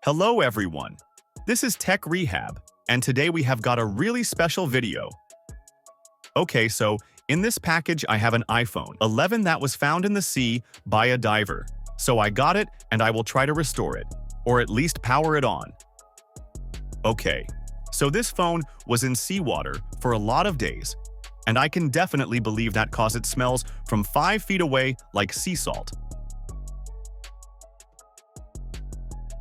Hello everyone, this is Tech Rehab, and today we have got a really special video. Okay, so in this package I have an iPhone 11 that was found in the sea by a diver. So I got it and I will try to restore it, or at least power it on. Okay, so this phone was in seawater for a lot of days, and I can definitely believe that cause it smells from 5 feet away like sea salt.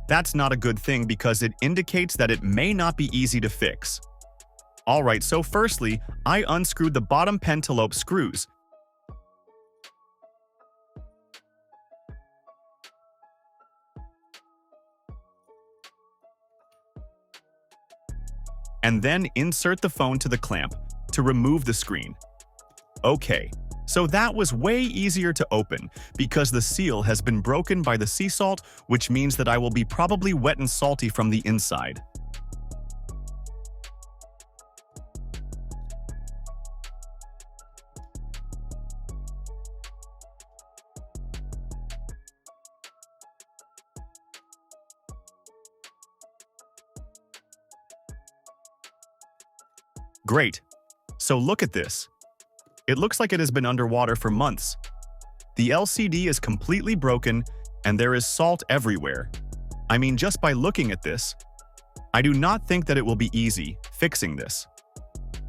That's not a good thing because it indicates that it may not be easy to fix. Alright, so firstly, I unscrewed the bottom pentalobe screws. And then insert the phone to the clamp to remove the screen. Okay, so that was way easier to open because the seal has been broken by the sea salt, which means that I will be probably wet and salty from the inside. Great. So look at this. It looks like it has been underwater for months. The LCD is completely broken and there is salt everywhere. I mean, just by looking at this, I do not think that it will be easy fixing this.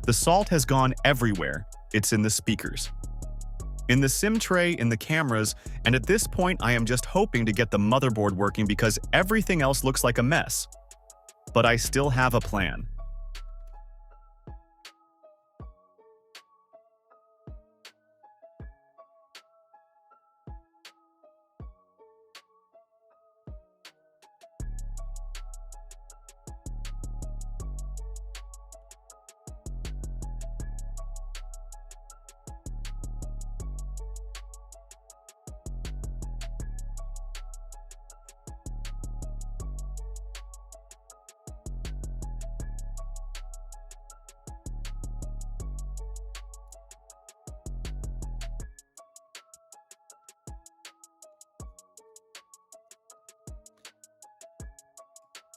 The salt has gone everywhere. It's in the speakers, in the SIM tray, in the cameras, and at this point I am just hoping to get the motherboard working because everything else looks like a mess. But I still have a plan.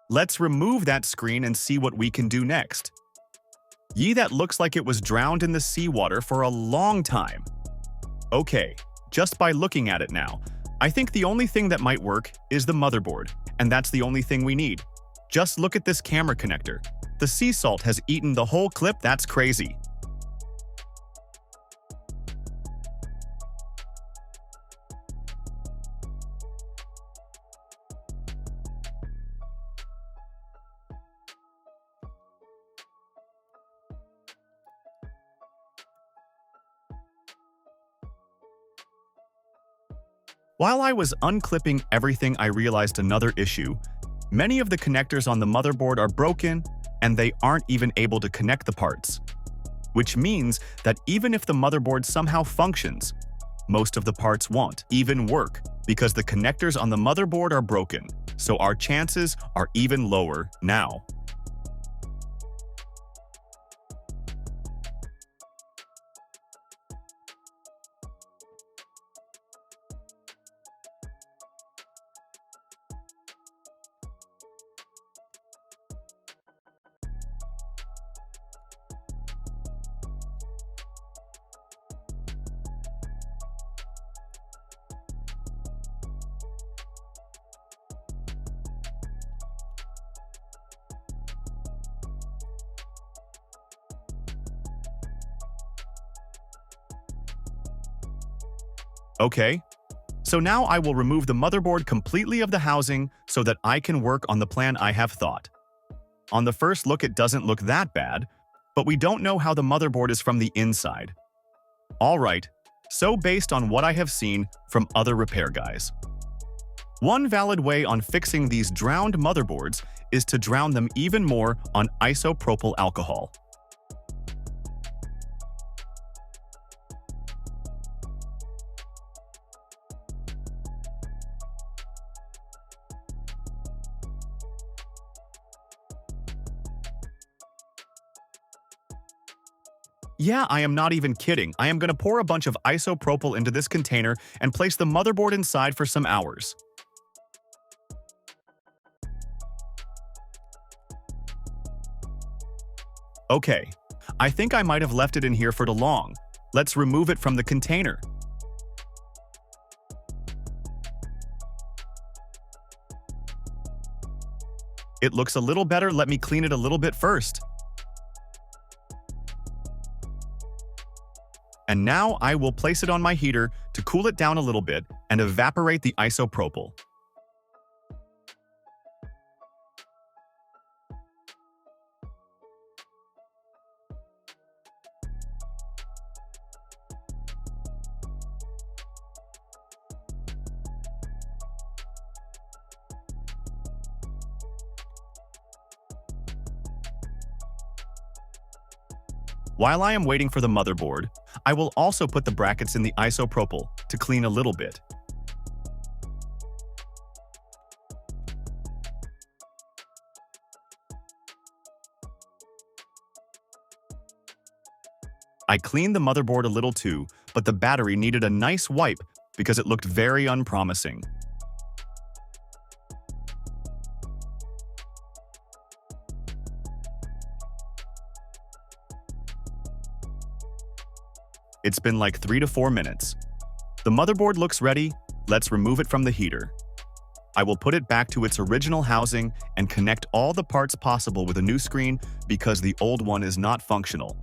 Let's remove that screen and see what we can do next. That looks like it was drowned in the seawater for a long time. Okay, just by looking at it now, I think the only thing that might work is the motherboard, and that's the only thing we need. Just look at this camera connector. The sea salt has eaten the whole clip. That's crazy. While I was unclipping everything, I realized another issue. Many of the connectors on the motherboard are broken, and they aren't even able to connect the parts. Which means that even if the motherboard somehow functions, most of the parts won't even work because the connectors on the motherboard are broken, so our chances are even lower now. Okay, so now I will remove the motherboard completely of the housing so that I can work on the plan I have thought. On the first look, it doesn't look that bad, but we don't know how the motherboard is from the inside. Alright, so based on what I have seen from other repair guys, one valid way on fixing these drowned motherboards is to drown them even more on isopropyl alcohol. Yeah, I am not even kidding. I am going to pour a bunch of isopropyl into this container and place the motherboard inside for some hours. Okay, I think I might have left it in here for too long. Let's remove it from the container. It looks a little better. Let me clean it a little bit first. And now I will place it on my heater to cool it down a little bit and evaporate the isopropyl. While I am waiting for the motherboard, I will also put the brackets in the isopropyl to clean a little bit. I cleaned the motherboard a little too, but the battery needed a nice wipe because it looked very unpromising. It's been like 3 to 4 minutes. The motherboard looks ready. Let's remove it from the heater. I will put it back to its original housing and connect all the parts possible with a new screen because the old one is not functional.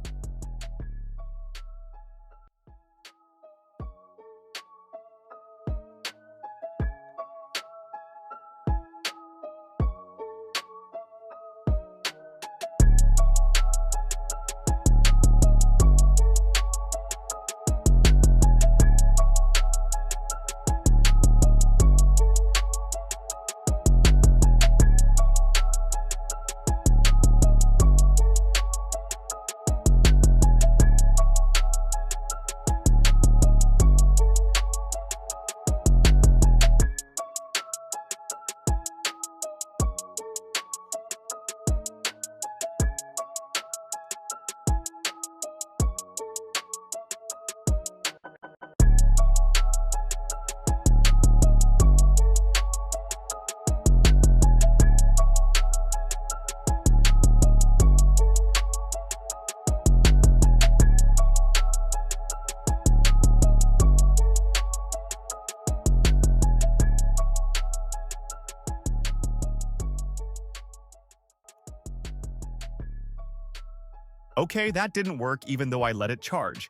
Okay, that didn't work even though I let it charge.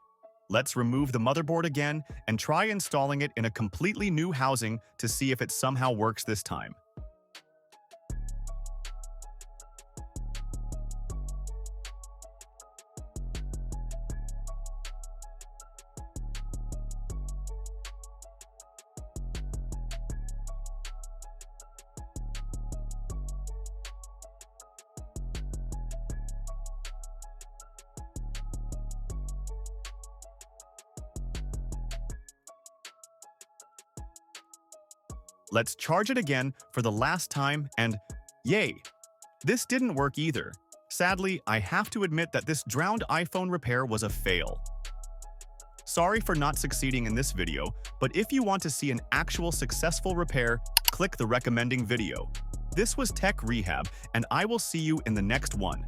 Let's remove the motherboard again and try installing it in a completely new housing to see if it somehow works this time. Let's charge it again for the last time and yay! This didn't work either. Sadly, I have to admit that this drowned iPhone repair was a fail. Sorry for not succeeding in this video, but if you want to see an actual successful repair, click the recommending video. This was Tech Rehab, and I will see you in the next one.